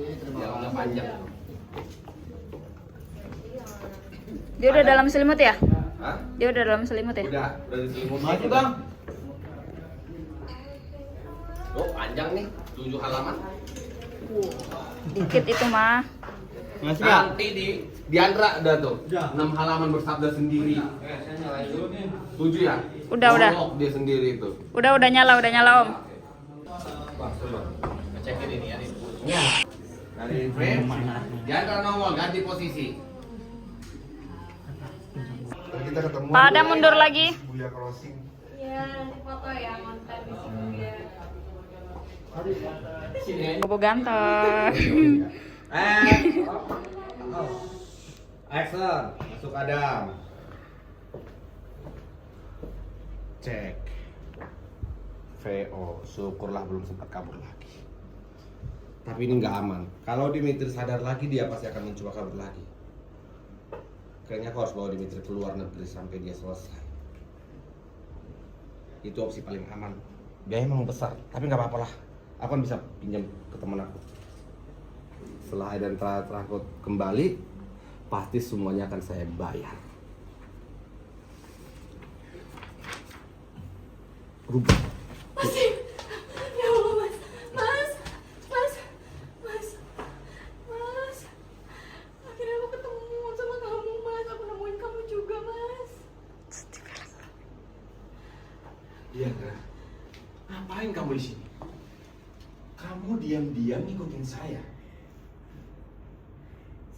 Jalannya panjang. Dia udah dalam selimut ya? Hah? Dia udah dalam selimut ya? Udah diselimutin. Maju bang. Oh, panjang nih, 7 halaman. Dikit itu mah. Masih nggak? Nanti di Andra udah tuh. Udah. 6 halaman bersabda sendiri. Saya nyalain dulu nih. 7 ya? Udah. Monolog dia sendiri itu. Udah nyala Om. Bang, coba. Ngecekin ini ya. Ya. Dari frame. Di Andra nongol, ganti posisi. Kita ketemu. Pak Adam mundur lagi. Buya closing. Iya, nanti foto ya konten di situ ya. Bobo ganteng. Action, masuk Adam. Cek. VO, syukurlah belum sempat kabur lagi. Tapi ini nggak aman. Kalau Dimitri sadar lagi, dia pasti akan mencoba kabur lagi. Kayaknya aku harus bawa Dimitri ke luar negeri sampai dia selesai. Itu opsi paling aman. Biaya emang besar, tapi nggak apa-apa lah. Aku kan bisa pinjam ke temen aku. Setelah Aidan terakut kembali, pasti semuanya akan saya bayar. Rubah. Masih. Ya Allah, Mas. Akhirnya aku ketemu sama kamu, Mas. Aku nemuin kamu juga, Mas. Iya kan? Ngapain kamu di sini? Kamu diam-diam ngikutin saya.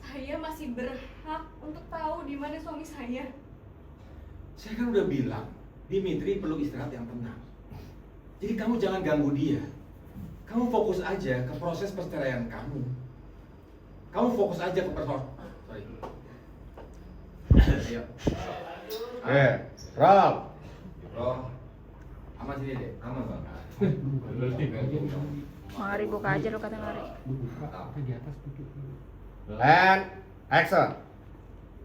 Saya masih berhak untuk tahu di mana suami saya. Saya kan udah bilang, Dimitri perlu istirahat yang tenang. Jadi kamu jangan ganggu dia. Kamu fokus aja ke proses perceraian kamu. Kamu fokus aja ke sorry. Ayo. Roll. Bro, aman sini deh, aman bang. Mari buka aja lu kata Mari. And action.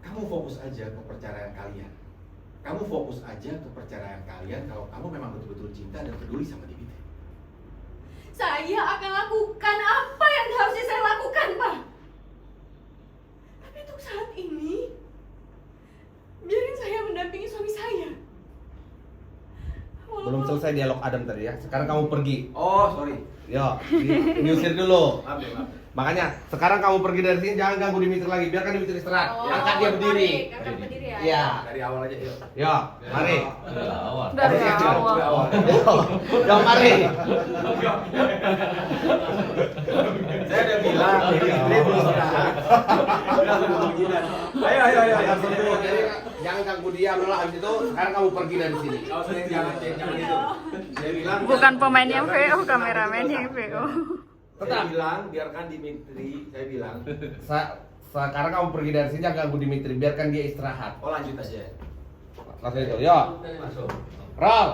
Kamu fokus aja ke perceraian kalian. Kamu fokus aja ke perceraian kalian kalau kamu memang betul-betul cinta dan peduli sama Dimitri. Saya akan lakukan apa yang harusnya saya lakukan, Pak. Tapi untuk saat ini, biarin saya mendampingi suami saya. Belum selesai dialog Adam tadi ya. Sekarang kamu pergi. Oh, sorry. Yo, diusir dulu. Maaf ya, maaf. Makanya sekarang kamu pergi dari sini, jangan ganggu Dimitri lagi. Biarkan Dimitri istirahat. Angkat dia berdiri. Angkat berdiri ya. Iya. Dari awal aja, yuk. Yo, mari. Dari awal. Yo, mari. Saya udah bilang, Dimitri belum istirahat. Ayo. Jadi, jangan ganggu dia dulu. Habis itu sekarang kamu pergi dari sini. Jangan gitu. Saya bilang. Bukan pemain yang VO, kameramen yang VO. Saya bilang, biarkan Dimitri. Saya bilang. Sekarang kamu pergi dari sini, jangan ganggu Dimitri. Biarkan dia istirahat. Oh, lanjut aja. Langsung itu. Yo. Masuk. Roll.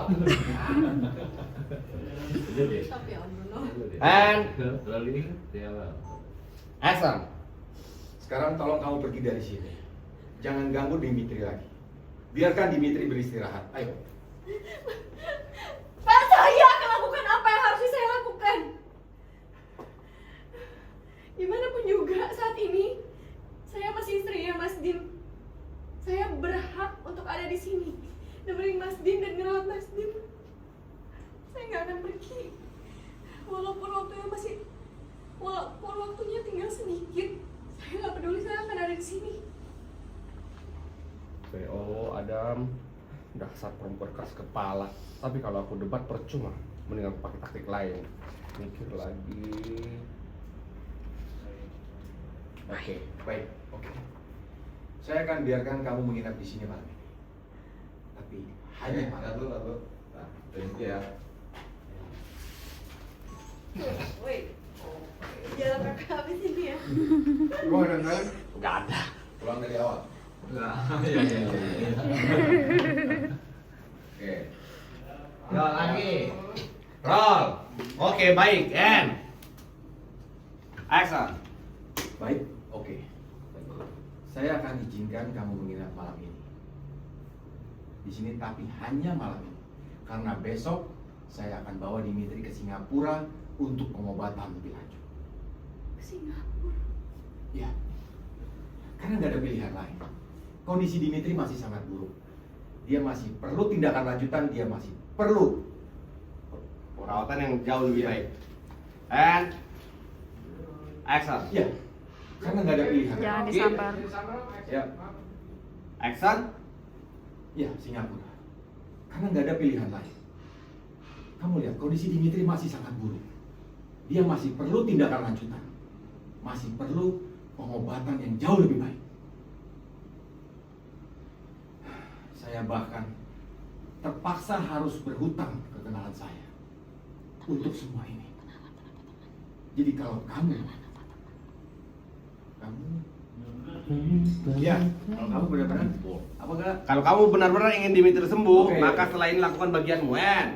Stop ya, Om Bruno. And action. Sekarang tolong kamu pergi dari sini. Jangan ganggu Dimitri lagi. Biarkan Dimitri beristirahat. Ayo. Pak, saya akan lakukan apa yang harusnya saya lakukan. Gimana pun juga saat ini, saya masih istrinya Mas Dim. Saya berhak untuk ada di sini, nemenin Mas Dim dan ngerawat Mas Dim. Saya nggak akan pergi, walaupun waktunya tinggal sedikit. Saya nggak peduli, saya akan ada di sini. VO Adam, dasar perempuan keras kepala. Tapi kalau aku debat percuma, mending aku pakai taktik lain. Mikir lagi. Oke, baik. Oke. Saya akan biarkan kamu menginap di sini malam ini. Tapi hanya malam. Lalu. Nah, thank you ya. Woi, jalan kakak habis ini ya. Mau ada kan? Gak ada. Pulang dari awal. Nah, Oke. Yo lagi. Roll. Oke, baik. And action. Baik, oke. Saya akan izinkan kamu menginap malam ini di sini, tapi hanya malam ini. Karena besok saya akan bawa Dimitri ke Singapura untuk pengobatan lebih lanjut. Singapura. Ya, karena nggak ada pilihan lain. Kondisi Dimitri masih sangat buruk. Dia masih perlu tindakan lanjutan, dia masih perlu Perawatan yang jauh lebih Iya. baik. And action. Ya, karena nggak ada pilihan. Jangan disambar. Ya, Action. ya Singapura. Karena nggak ada pilihan lain. Kamu lihat kondisi Dimitri masih sangat buruk. Dia masih perlu tindakan lanjutan. Masih perlu pengobatan yang jauh lebih baik. Saya bahkan terpaksa harus berhutang kekenalan saya untuk semua ini. Jadi kalau kamu ya, kalau kamu benar-benar apa enggak? Kalau kamu benar-benar ingin Dimitri sembuh, Oke. maka setelah ini lakukan bagianmu. And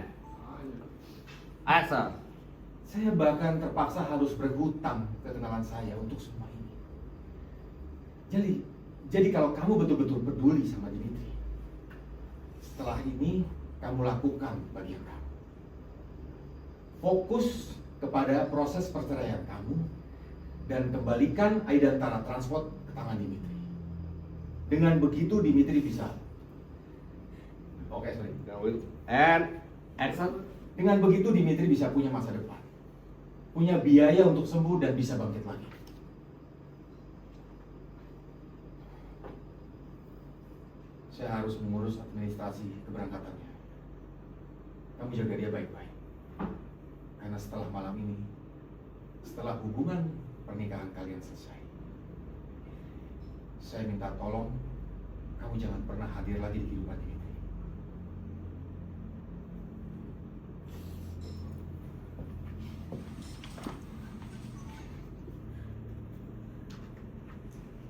action. Saya bahkan terpaksa harus berhutang kekenalan saya untuk semua ini. Jadi kalau kamu betul-betul peduli sama Dimitri, setelah ini kamu lakukan bagian kamu. Fokus kepada proses perceraian kamu dan kembalikan Aidantara Transport ke tangan Dimitri. Dengan begitu Dimitri bisa. Oke, sorry. And action. Dengan begitu Dimitri bisa punya masa depan. Punya biaya untuk sembuh dan bisa bangkit lagi. Saya harus mengurus administrasi keberangkatannya. Kamu jaga dia baik-baik. Karena setelah malam ini, setelah hubungan pernikahan kalian selesai, saya minta tolong kamu jangan pernah hadir lagi di kehidupan ini.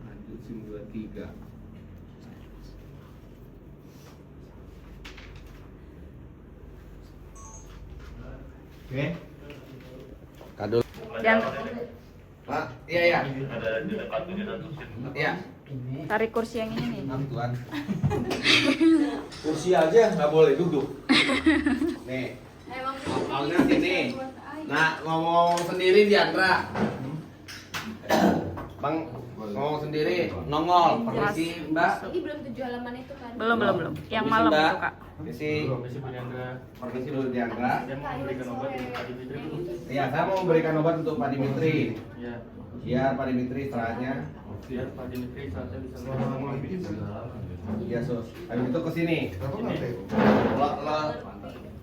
Lanjut sim 23. Oke. Kado. Jangan Pak, iya. Iya. tarik kursi yang ini nih. Tuan. Kursi aja nggak boleh duduk. Nih, Emang awalnya sini. Nah, ngomong sendiri Diandra. Bang, ngomong sendiri, nongol, permisi Mbak. ini belum 7 halaman itu kan? Belum. Yang Permisi, malam Mbak. itu, Kak. Permisi, Permisi Bu Diandra. permisi dulu Diandra. Saya mau memberikan obat untuk Pak Dimitri Bu. Iya, saya mau memberikan obat untuk Pak Dimitri. Ya. Biar Pak Dimitri istirahatnya. Biar Pak Dimitri saatnya bisa ngomong. Iya, Sus. Habis itu ke sini. Lo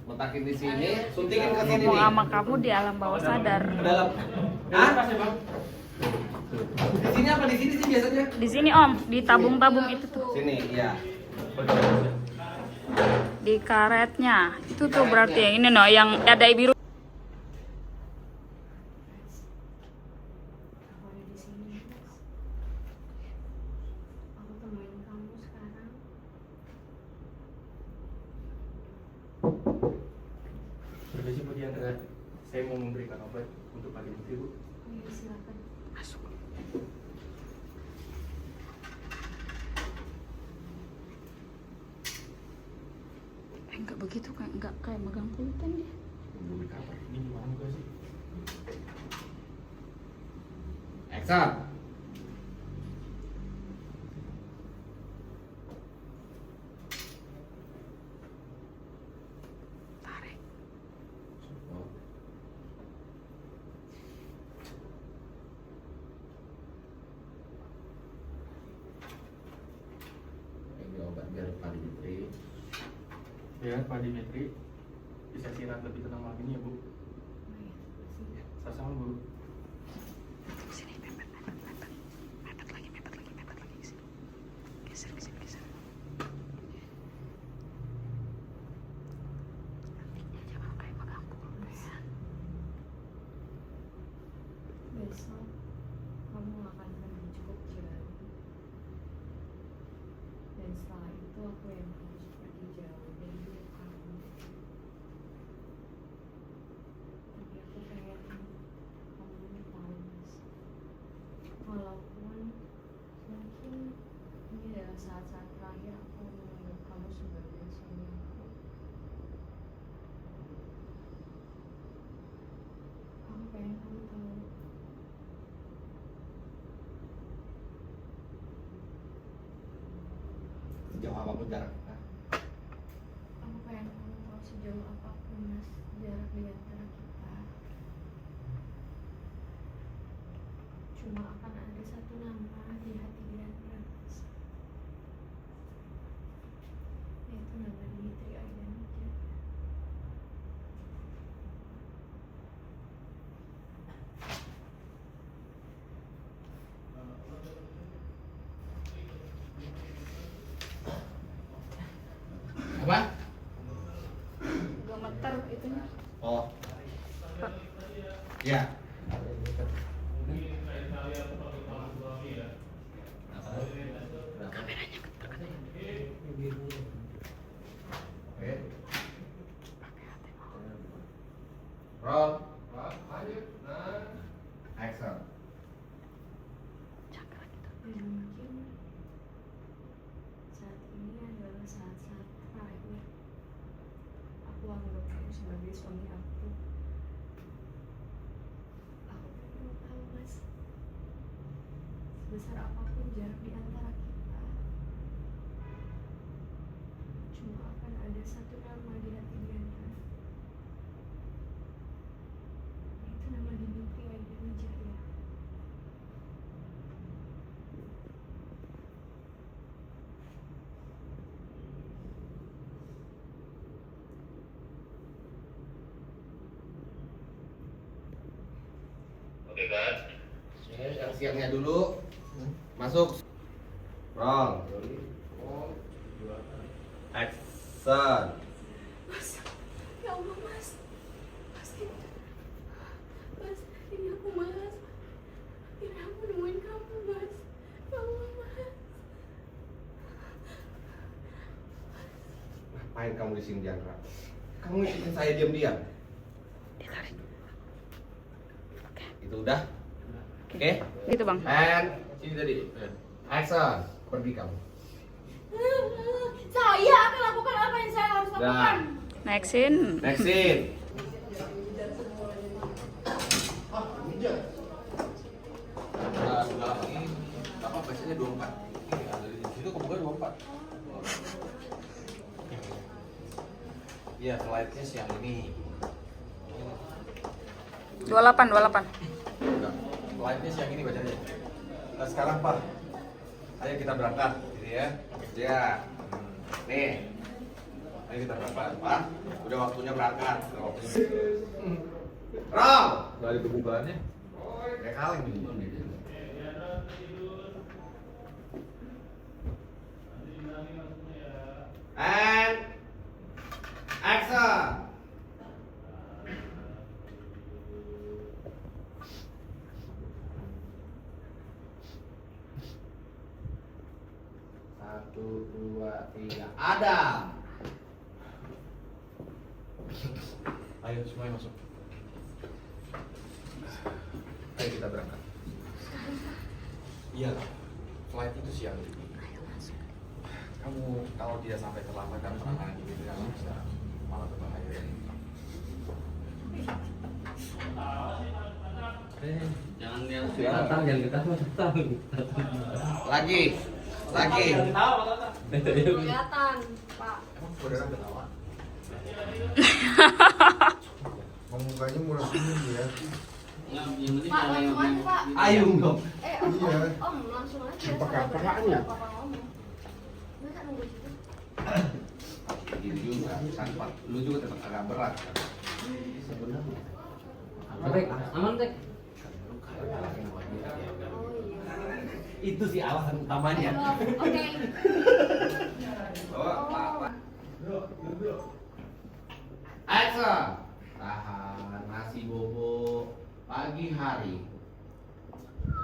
letakin di sini, suntikin ke sini Ngomong nih. sama kamu di alam bawah sadar. Ke dalam. Hah? Di sini apa di sini sih biasanya? Di sini Om, di tabung-tabung itu tuh. Sini, iya. Di karetnya. Itu tuh berarti yang ini no, yang ada biru. Aku ada di sini, Mas. Aku temuin kamu sekarang. Permisi Bu Diandra. Saya mau memberikan obat untuk Pak Dimitri Bu. Oh iya, silakan. Masuk. Enggak begitu kan, enggak kayak megang pulpen dia. Ini gimana juga sih? Action. Tarik. Ini obat biar Pak Dimitri. Biar Pak Dimitri bisa istirahat lebih tenang malam ini ya Bu. Oh iya, makasih. Sama-sama Bu. Sini, mepet lagi ke sini. Geser ke sini, geser. Jangan kayak megang pulpen. Besok kamu akan pergi cukup jauh. Dan setelah itu aku yang harus pergi jauh dari hidup kamu. Tapi aku pengen kamu tahu, Mas. Walaupun mungkin ini adalah saat-saat terakhir aku menganggap kamu sebagai suami aku. Aku pengen kamu tahu jarak kita? Aku pengen kamu tahu sejauh apapun mas jarak di antara kita. Cuma akan ada satu nama di hati Diandra, Mas. Yaitu nama Dimitri Aidan Wijaya. Apa? Gemeter itunya. Oh. Ya. Oke. Roll. Lanjut. Action. Dan mungkin saat ini adalah saat-saat terakhir aku anggap kamu sebagai suami aku. Aku pengen tahu mas, sebesar apapun jarak di antara kita, cuma akan ada satu nama di hati Diandra, yaitu nama Dimitri Aidan Wijaya. Oke kan? Yang siangnya dulu. Masuk. Roll. Action. Mas, ya Allah mas, mas ini aku mas, ini aku nemuin kamu mas, ya Allah mas. Ngapain kamu di sini, Diandra? Kamu ikutin saya diam-diam. Itu udah? Oke? Gitu bang. And sini tadi. Action. Pergi kamu. Saya akan lakukan apa yang saya harus lakukan. Next scene. Next scene. Apa biasanya 24? Dari situ kebuka 24. Iya, flightnya siang ini. 28. Enggak, flightnya siang ini bacanya. Nah, sekarang Pak, ayo kita berangkat, gitu ya. Ya, nih, ayo kita berangkat, Pak. Udah waktunya berangkat. Udah waktunya. Roll. Gak ada kebukaannya. Kayak kaleng nih. And action. Satu, dua, tiga. Adam. Ayo semuanya masuk. Ayo kita berangkat. Iya, flight itu siang ini. Kamu kalau dia sampai terlambat dan penanganan ini kamu bisa malah berbahaya. Jangan yang datang, jangan ketawa datang. Lagi. Kelihatan, Pak. Emang saudara ketawa? Mukanya murah senyum ya. Yang penting Pak, kalau yang langsung aja, Pak. Ayung dong. Om, Iya. om, langsung aja. Apa-apanya? Papa ngomong. Masa nunggu situ? Gini juga, sanpat. Lu juga tetap agak berat. sebenarnya. Tek, aman tek. Oh iya. Itu sih alasan utamanya. Oke. Oh, action. Tahan nasi bobo pagi hari.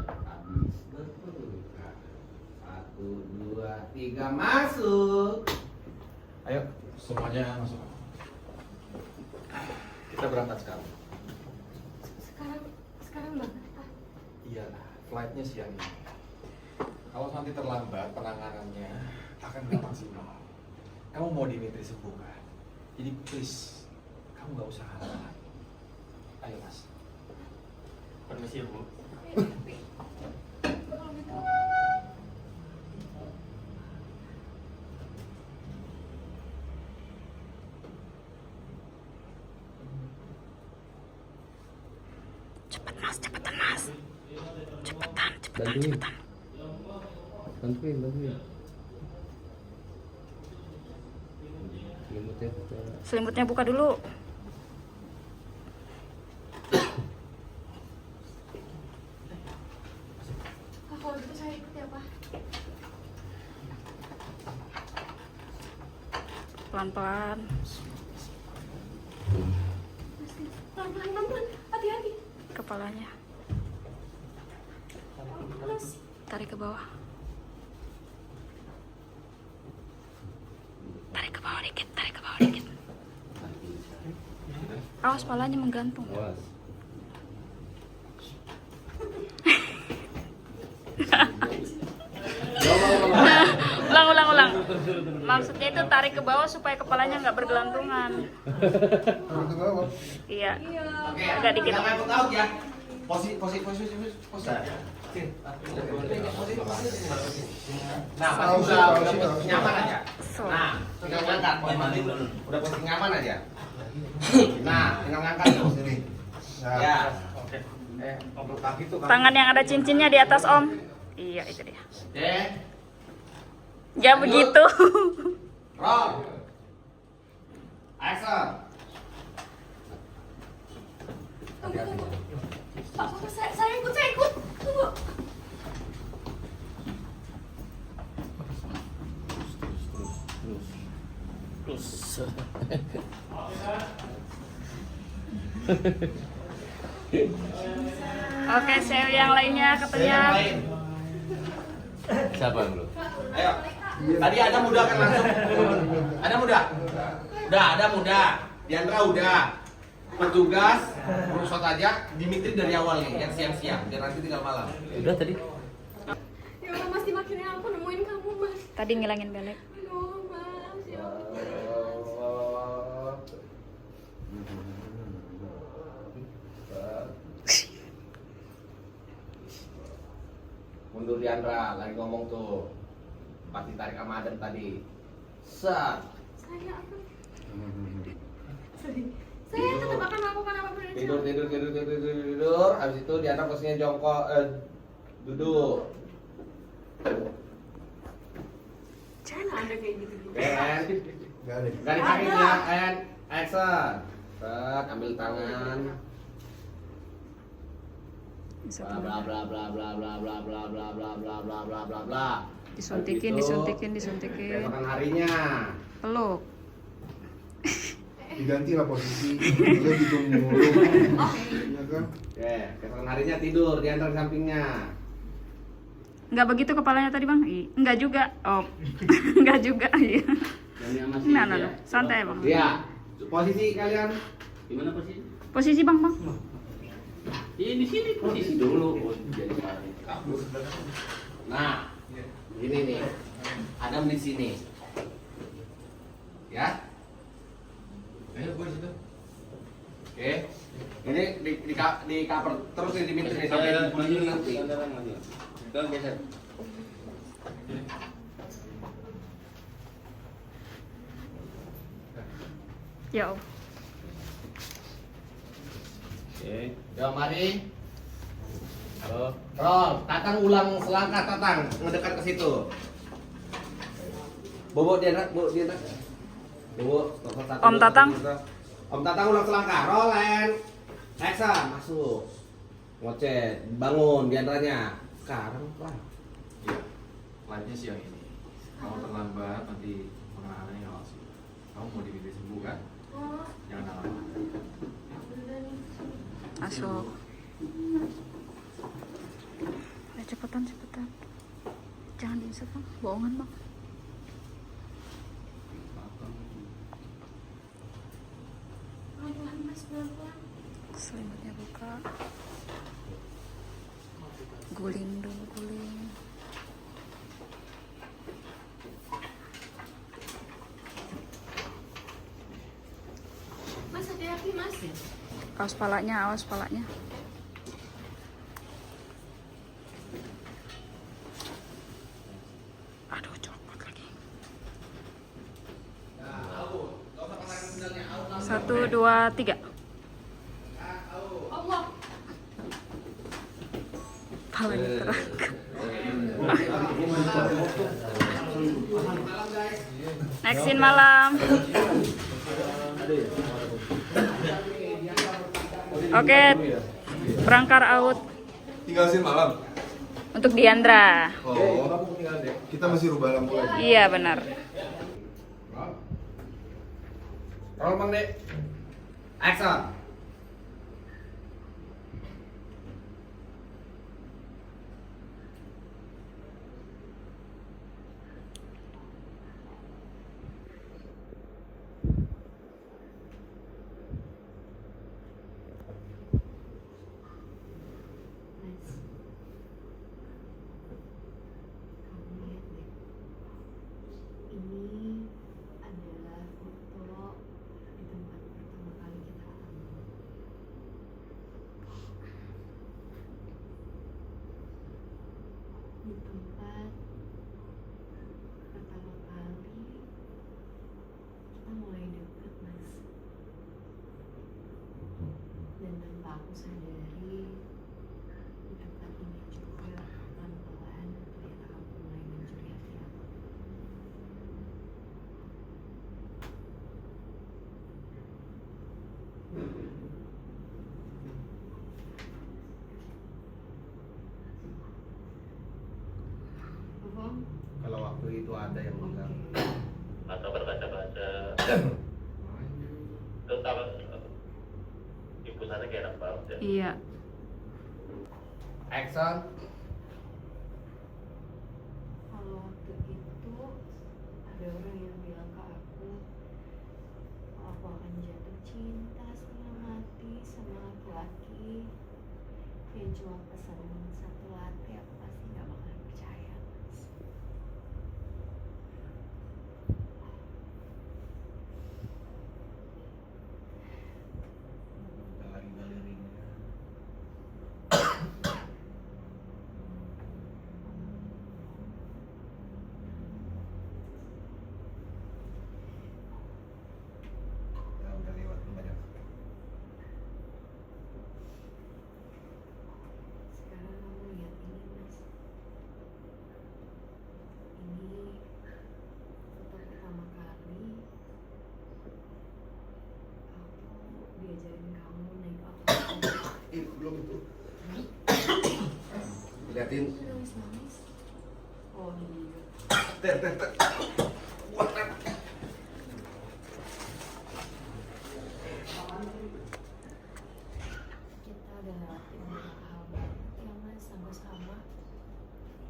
Habis berbuka. 1, 2, 3 masuk. Ayo, semuanya masuk. Kita berangkat sekarang. Sekarang banget, Pak. Iya, flightnya siang ini. Kalau nanti terlambat, penanganannya akan nggak maksimal. Kamu mau Dimitri sembuh kan? Jadi please, kamu nggak usah halangan. Ayo mas. Permisi ya Bu. Kalau gitu. Mas, cepetan Mas. Cepetan, cepetan, Bantuin. cepetan. Bantuin. Selimutnya buka. Selimutnya buka dulu. Ah, kalau gitu saya ikut ya Pak. Pelan-pelan. Pelan-pelan, hati-hati. Kepalanya. Terus, Tarik ke bawah. Tarik ke bawah dikit, tarik ke bawah dikit. Awas, palanya menggantung. Awas. Ulang. Maksudnya itu tarik ke bawah supaya kepalanya nggak bergelantungan. Taruh ke bawah. Iya. iya. Oke, Agak dikit. Yang aku tahu ya. Posisi. Nah, pas Pausi, udah pausi, posisi pausi. nyaman aja. So. Nah, tinggal ngangkat. Udah posisi nyaman aja. Nah, tinggal ngangkat tuh. Sini. Nah, Ya. Oke. Obrol kaki tuh kan. Tangan yang ada cincinnya di atas Om. Iya, itu dia. Oke. Ya begitu. Roll. Action. Tunggu. Pak, saya ikut. Tunggu. Oke, saya yang lainnya katanya. Yang lain. Siapa yang belum? Ayo. Tadi ada muda kan langsung. Ada muda. Udah, ada muda. Diandra udah. Petugas urusot aja. Dimitri dari awal nih, yang siang-siang. Biar nanti tinggal malam. Udah tadi. Ya Allah, Mas, Dim, akhirnya aku nemuin kamu, Mas. Tadi ngilangin belek. Aduh, Mas, ya Allah. Mundur Diandra, lagi ngomong tuh. Pasti tarik sama Adam tadi. Set. Saya akan Saya tetap akan melakukan apapun yang Tidur. saya Habis itu Diandra posisinya jongkok, duduk. Jangan ada kayak gitu. And Enggak ada. garis kaki ya, and action. Set, ambil tangan. Bla bla bla bla bla bla bla bla bla bla bla bla bla bla. Disuntikin. Keesokan harinya. Peluk. Diganti lah posisi. Dia gitu mulu. Iya kan? Oke, keesokan harinya tidur di antara sampingnya. Nggak begitu kepalanya tadi Bang? Enggak juga. Oh. Enggak juga. Iya. Nah. Santai Bang. Iya. Posisi kalian. Gimana posisi? Posisi Bang. Iya di sini posisi dulu. Oh, jadi Kabur. Nah, ini nih. Adam di sini. Ya. Ayo gua di situ. Oke. Ini di cover terus nih Dimitri nih sampai bunyi nanti. Udah geser. Ya. Oke. Yo mari. Halo. Roll, Tatang ulang selangkah Tatang ngedekat ke situ. Bobo dia nak, Bobo. Telepon satu, Om Tatang. Om Tatang ulang selangkah. Roll and action, masuk. Ngocet, bangun diantaranya. Sekarang lah. Iya. Live-nya siang ini. Kalau terlambat nanti penanganannya nggak langsung. Kamu mau diminta sembuh kan? Oh, Jangan lama-lama. udah nih. Masuk. Ayo cepetan. Jangan diinsert Bang. Bohongan Bang. Pelan-pelan, Mas, pelan-pelan. Selimutnya buka. Guling dulu. Mas, hati-hati, Mas. Awas palanya. Aduh, copot lagi. 1, 2, 3. Allah. kepalanya terangkat. Next scene malam. Oke, perangkar out Tinggal scene malam. untuk Diandra. Oh, kita masih rubah lampu lagi. Iya benar. Roll Bang Dek. Action. Mas, kamu lihat deh. Ini adalah foto di tempat pertama kali kita ambil. Di tempat pertama kali kita mulai deket, Mas. Dan tanpa aku sadari, di tempat ini juga pelan-pelan ternyata kamu mulai mencuri hati aku. Bohong? Kalau waktu itu ada yang bilang Atau berkaca-kaca. Terus apa? Impusannya kayak enak banget ya. Iya. action. Kalau waktu itu ada orang yang bilang ke aku akan jatuh cinta setengah mati sama laki-laki yang cuma pesan satu latte, aku pasti gak bakalan percaya, Mas. Kita lagi galerinya. Ya udah lewat banyak. Sekarang kamu lihat ini, Mas. Ini foto pertama kali aku diajarin kamu naik apa. Belum itu. Liatin. Nangis-nangis. Oh iya. Ter. Kita udah lewatin banyak hal banget ya, Mas, sama-sama.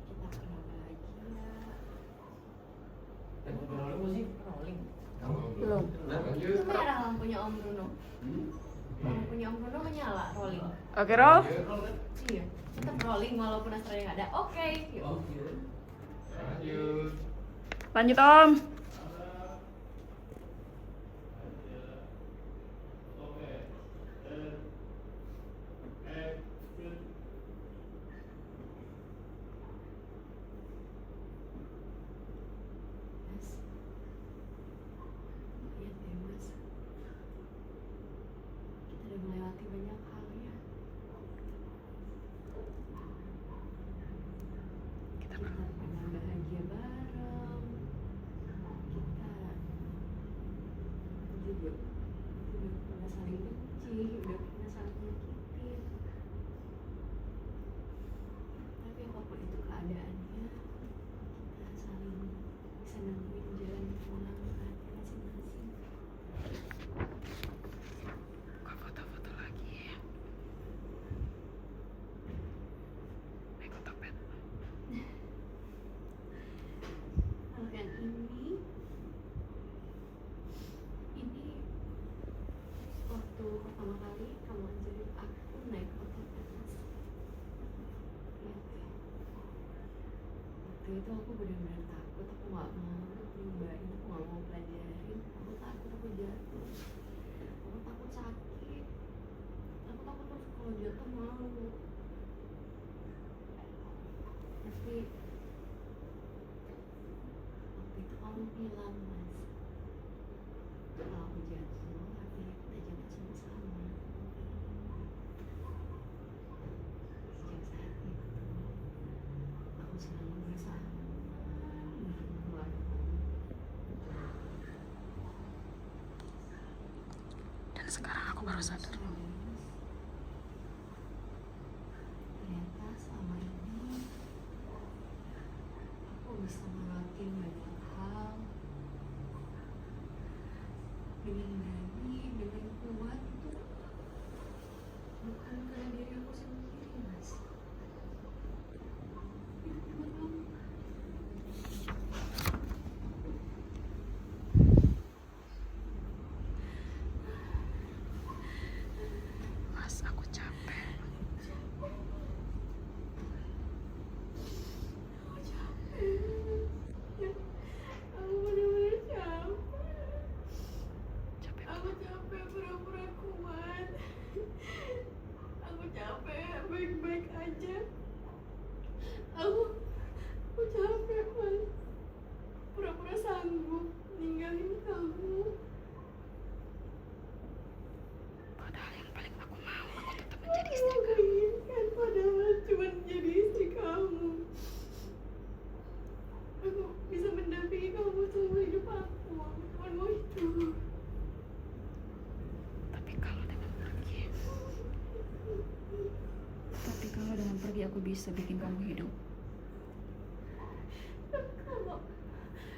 Kita pernah bahagia. Belum. Itu merah lampunya Om Bruno. Lampunya Om Bruno menyala, rolling. Oke, roll. Iya, tetap rolling walaupun astralnya nggak ada. Oke, yuk. Lanjut, Om. Mas, lihat deh, Mas. Kita udah melewati banyak hal ya. Kita pernah bahagia bareng. Kita juga udah pernah saling benci, udah pernah saling nyakitin. Tapi apapun itu keadaannya, kita saling bisa nemuin jalan pulang ke hati masing-masing. Buka foto-foto lagi. Naik otopet. Kalau yang ini waktu pertama kali kamu ajarin aku naik otopet, Mas. Lihat deh. Waktu itu aku benar-benar takut, aku nggak mau nyobain, aku nggak mau pelajarin, aku takut aku jatuh, aku takut sakit, aku takut terus kalau jatuh malu. Tapi waktu itu kamu bilang, Mas, kalau aku jatuh artinya kita jatuh sama-sama. Sejak saat itu Aku baru sadar. Ternyata selama ini aku bisa ngelakuin banyak hal dengan berani, dengan kuat itu bukan karena diri aku sendiri, Mas. Itu karena kamu. Mas, aku capek. Aku capek. Aku benar-benar capek. Capek Aku capek pura-pura kuat. Aku capek baik-baik aja. Aku capek, Mas. Pura-pura sanggup ninggalin kamu. Padahal yang paling aku mau, aku tetap menjadi istri Aku kamu. inginkan padahal cuma jadi istri kamu. Aku bisa mendampingi kamu seumur hidup aku. Aku cuma mau itu. Tapi kalau dengan pergi aku bisa bikin kamu hidup. Kalau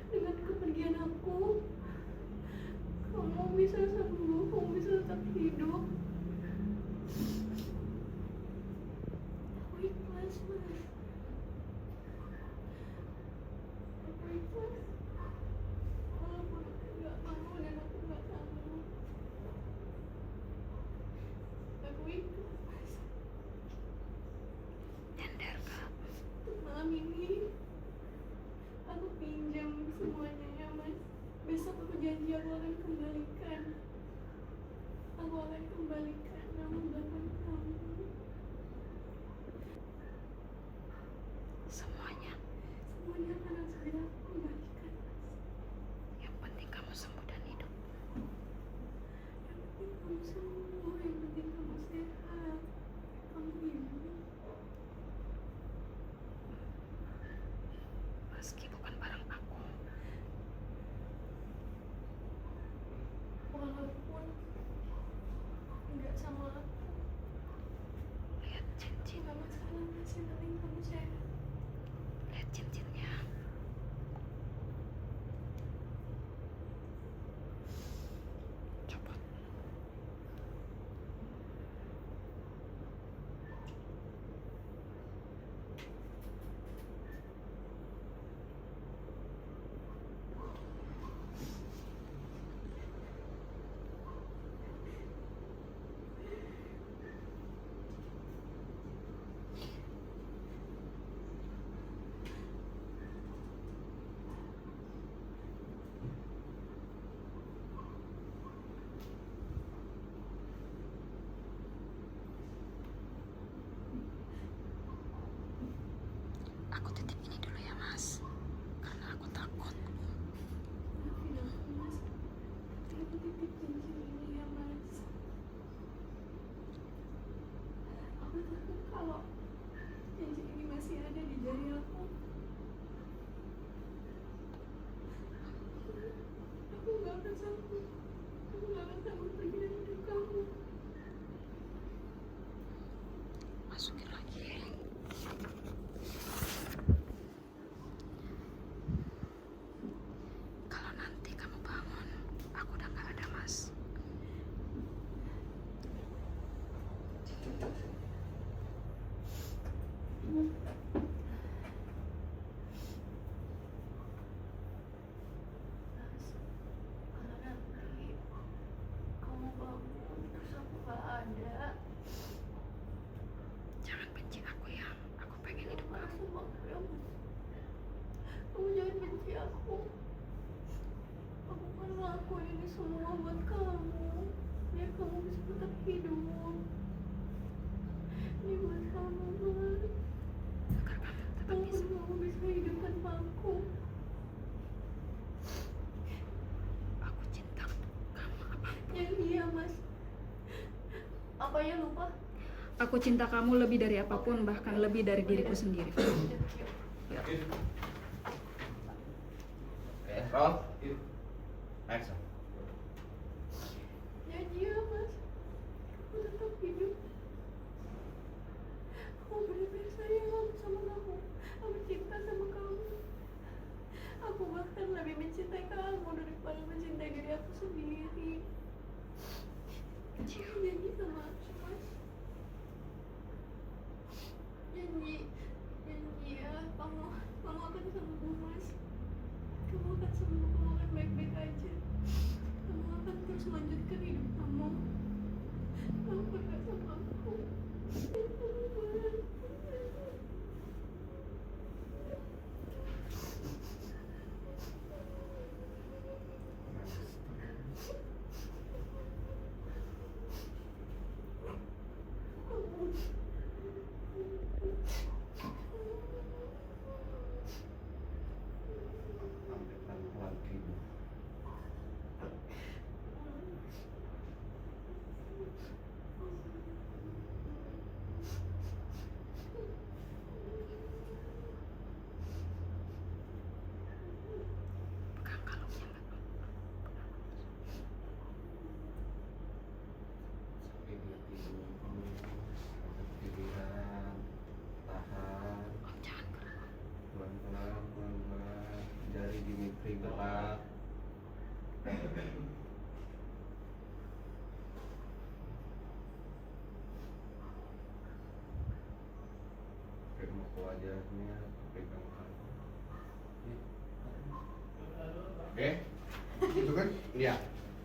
dengan kepergian aku, kamu bisa sembuh, kamu bisa tetap hidup. Aku ikhlas, Mas. Aku ikhlas. Walaupun aku gak mau dan aku gak sanggup. Aku ikhlas, Mas. Nyender kak. Untuk malam ini, aku pinjam semuanya ya, Mas. Besok aku janji aku akan kembalikan. Aku akan kembalikan nama belakang kamu. Semuanya. Semuanya akan segera aku kembalikan, Mas. Yang penting kamu sembuh dan hidup. Yang penting kamu sembuh, yang penting kamu sehat. Kamu hidup. Meski bukan barang aku. Walaupun nggak sama aku, Lihat cincin. nggak masalah, Mas. Yang penting kamu sehat. Lihat cincinnya. Copot. Aku titip ini dulu ya mas, karena aku takut. Maafin aku, Mas. Tapi aku titip cincin ini ya, Mas. Aku takut kalau cincin ini masih ada di jari aku. Aku nggak akan sanggup. Aku nggak akan sanggup pergi dari hidup kamu. Masukin lagi. Kalau nanti kamu bangun, aku udah nggak ada mas. Mas, kalau nanti kamu bangun terus aku nggak ada, Jangan benci aku ya, aku pengen hidup kamu. Mas, aku ya, Mas. Kamu jangan benci aku. Aku kan ngelakuin ini semua buat kamu, biar kamu bisa tetap hidup. Ini buat kamu, Mas. Agar kamu tetap Walaupun bisa. kamu bisa hidup tanpa aku. Aku cinta kamu apapun. Yang iya, Mas. Apa ya lupa? Aku cinta kamu lebih dari apapun, bahkan lebih dari diriku sendiri. Ya. Oke, roll. Action. Janji ya, Mas. akan lebih mencintai kamu daripada mencintai diri aku sendiri. Janji sama aku, Mas. Janji ya, kamu akan sembuh, Mas. Kamu akan sembuh, kamu akan baik-baik aja. Kamu akan terus melanjutkan hidup kamu. Kamu percaya sama aku. Jari Dimitri gerak. Pegang wajahnya, pegang kaki. Oke, Itu kan? iya.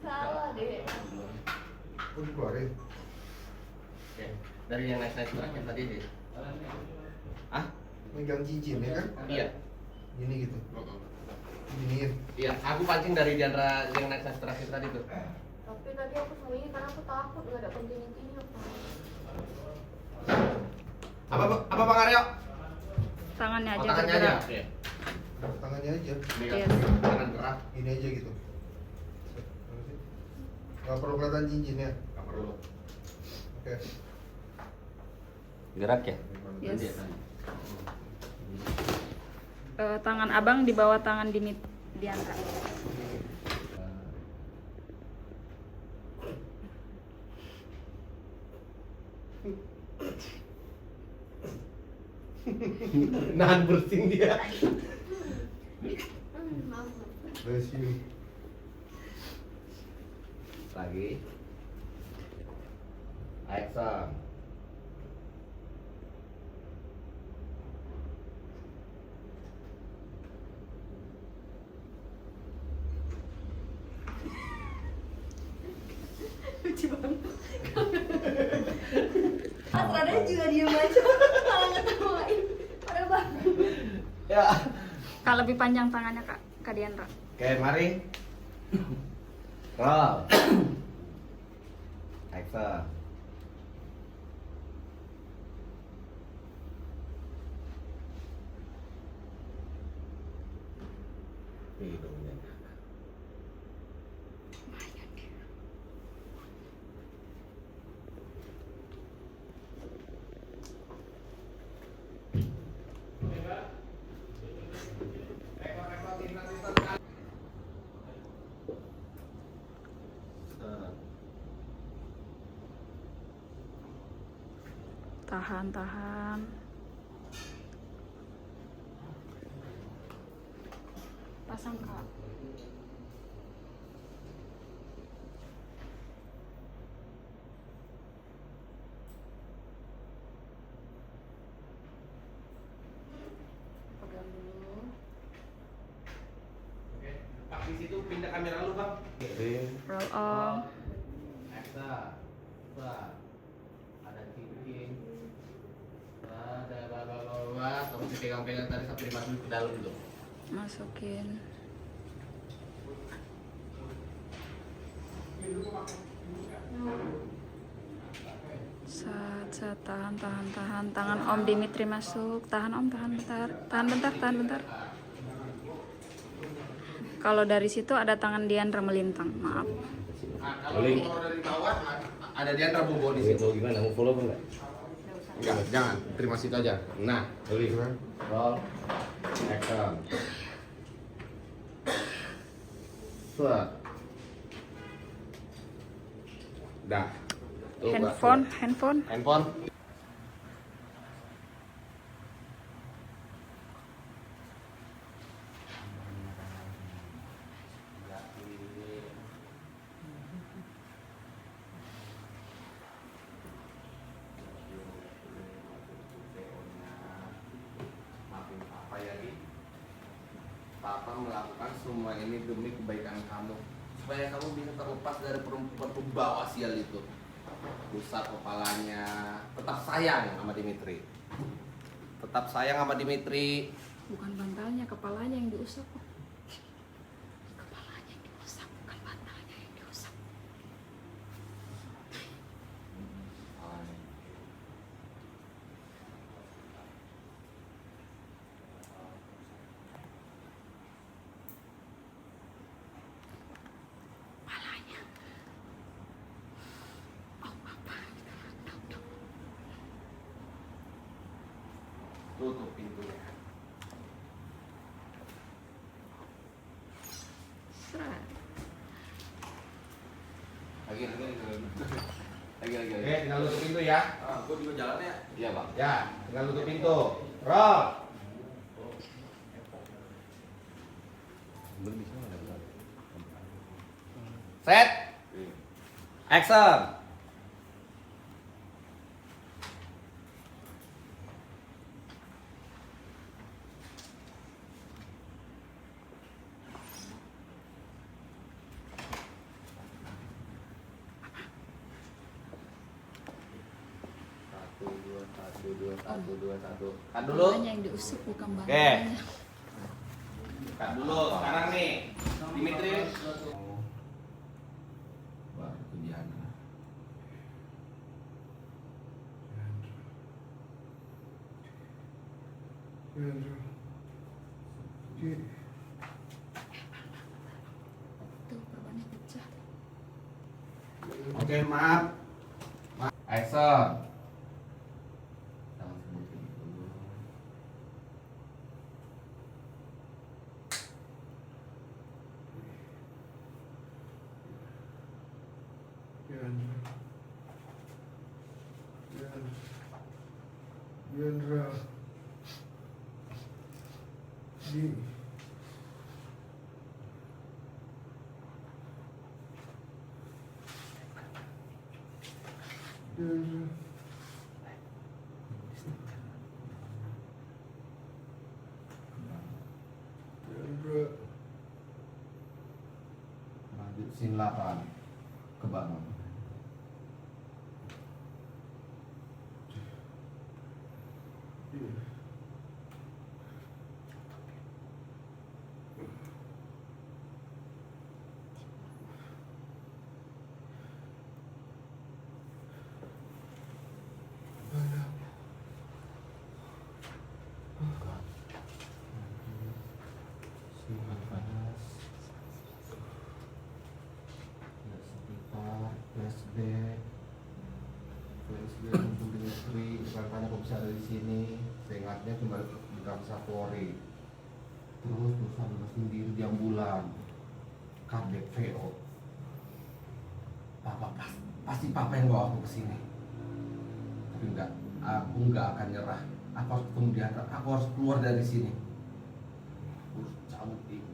Salah deh. Kok dikeluarin? Oke, dari yang naik terakhir tadi deh. Ah, Megang cincin ya kan? iya. Gini gitu. Giniin. Iya, aku pancing dari Diandra yang naik terakhir tadi tuh. Tapi tadi aku sembunyi karena aku takut nggak ada continuity-nya, Pak. Apa Bang Aryo? Tangannya Oh, aja tangannya aja. bergerak. Oke. Tangannya aja. Ini kan Yes. tangan gerak, Gini aja gitu. Gak perlu kelihatan cincinnya. nggak perlu. Oke. Gerak ya? Yes. Tangan abang di bawah tangan Diandra. Nahan bersin dia. Maaf. Bless you. Lagi. Action. Lucu banget. Mas Rada juga diem aja, malah ngetawain. Parah banget. Ya. Kak, lebih panjang tangannya Kak Diandra. Oke, mari. Roll. Action. Hidungnya. Tahan. Pasang Kak. Pegang dulu. Oke, Pak di situ pindah kamera lu, Bang. Roll on. Action. Wah. Ada cincin. Ada bla kamu pegang-pegang tadi sampai dimasukin ke dalam itu. Masukin. Tahan. Tangan Om Dimitri masuk. Tahan Om, tahan bentar. Kalau dari situ ada tangan Diandra melintang. Maaf. Kalau dari bawah ada Diandra bobo di situ. Gimana? Mau follow enggak? Enggak, jangan. Terima situ aja. Nah, roll. Action. Set. Dah. Tuh, Handphone. melakukan semua ini demi kebaikan kamu, supaya kamu bisa terlepas dari perempuan pembawa sial itu. Usap kepalanya, tetap sayang sama Dimitri. Tetap sayang sama Dimitri. Bukan bantalnya, kepalanya yang diusap. Kepalanya yang diusap, bukan bantalnya yang diusap. Kepalanya. Oh, apa? Tutup pintunya. Serat. Lagi. Oke, tinggal tutup pintu ya. Gue juga jalan ya. Iya bang. Ya, tinggal tutup pintu. Roll. Set. Action. Satu. Cut dulu. Kepalanya yang diusap, bukan Oke. bantalnya. Cut dulu. Sekarang nih, Dimitri. Wah, itu Diana. Tuh, perbannya pecah. Oke, maaf. Action. Tangan sebutin dulu. Yandra di Yandra Lanjut scene 8. Kebangun. Flashback untuk Dimitri, katanya kok bisa ada di sini. Seingatnya cuma di Gang Sapori. Terus perusahaan sendiri di ambulan. Kadek VO. Pasti papa yang bawa aku ke sini. Tapi enggak, aku enggak akan nyerah. Aku harus ketemu dia, aku harus keluar dari sini. Aku harus cabut itu.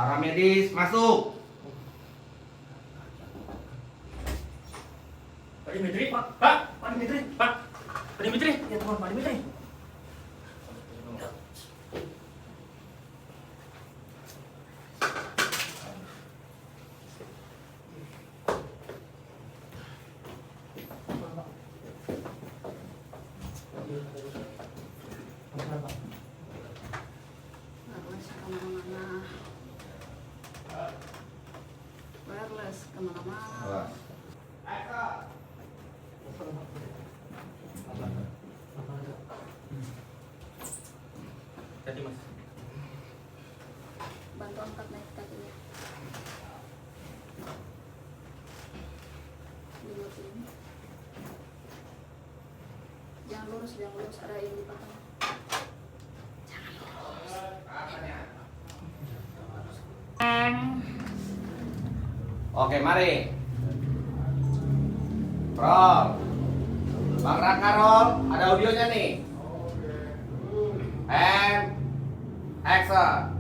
Para medis masuk. Pak Dimitri, Pak Dimitri, Pak Dimitri, ya teman Pak Dimitri. Wireless kemana-mana. Wireless kemana-mana. Tadi Mas. Bantu angkat naik kakinya. Dimatiin. Jangan lurus, ada yang dipotong. Oke, mari. Roll. Bang Raka roll, ada audionya nih. And action.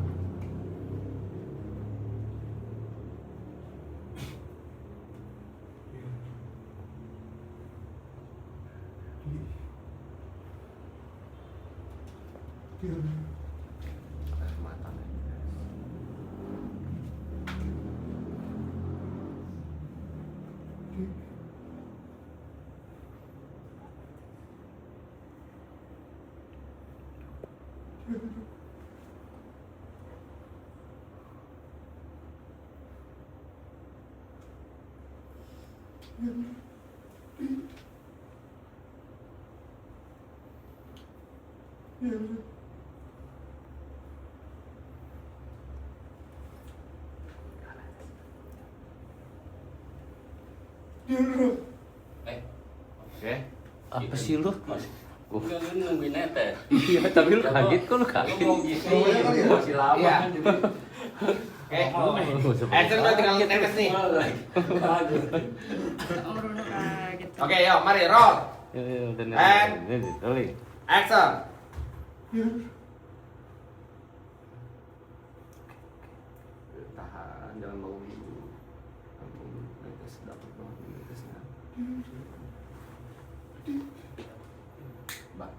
Oke. Apa sih lu? Gue nungguin netes. Iya, tapi lu kaget kok lu kaget. Lu mau gitu, masih lama Iya. kan jadi. Oke. Action udah tinggal netes nih. Gitu. Oke, yuk, mari roll. And rolling. action. Tahan, jangan mau dulu. Netes dapat banget netesnya. Mbak.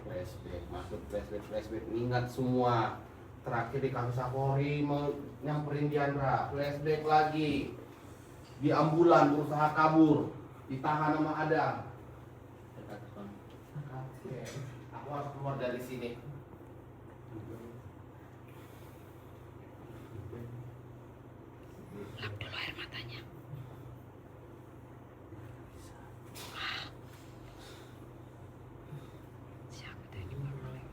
Flashback, masuk flashback. Ingat semua. Terakhir di kasus Sapori mau nyamperin Diandra. Flashback lagi. Di ambulan berusaha kabur. Ditahan sama Adam. Oke, aku harus keluar dari sini. Lap dulu air matanya. Siapa tuh ini baru mulai?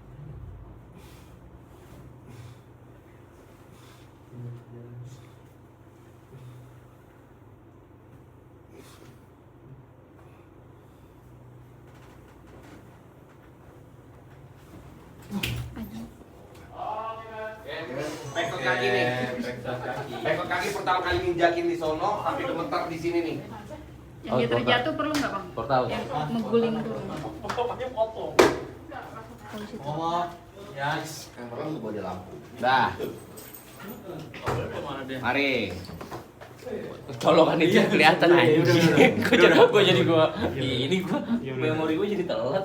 Pekot kaki nih. Pekot kaki pertama kali nginjakin di sono sampai gemetar di sini nih. Yang dia terjatuh perlu nggak bang? Portal. Yang ngeguling dulu. Pokoknya potong. Kalau situ. Yes. Yang pertama gue bawa lampu. Dah, Kemana dia? mari. Colokan itu kelihatan anjing. Gua jadi ini gua memori gua jadi telat.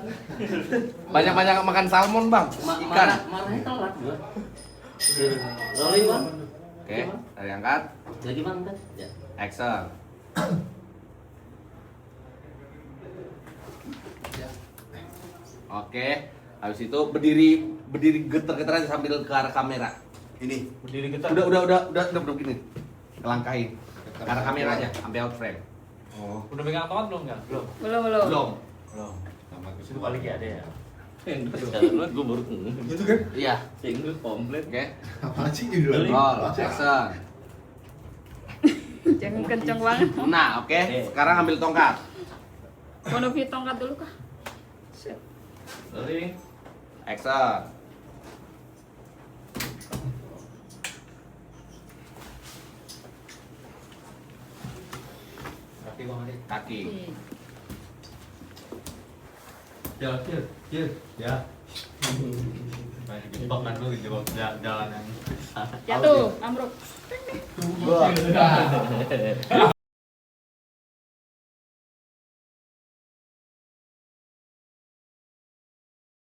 Banyak-banyak makan salmon bang. Ikan. Marahnya telat gua. Rolling bang. Oke, dari angkat. Lagi bang kan? Ya. Action. Oke, habis itu berdiri getar-getar aja sambil ke arah kamera. Ini. Berdiri kita. Udah begini. Kelangkahin. Ke arah kamera aja, sampai out frame. Oh. Udah pegang tomat belum enggak? Belum. Belum. Belum. Belum. Itu kali ada ya. Sekarang gua baru Itu kan? Iya. tinggal komplit. Oke. Apaan sih ini dulu? Roll. Action. Jangan kenceng banget. Nah, oke. Sekarang ambil tongkat. Mau nufi tongkat dulu kah? Set. Rolling. Action. Kaki bang Ade. Kaki. Ya. Nah, dijebak kan lu dijebak jalanan. Jatuh, ambruk. Wah.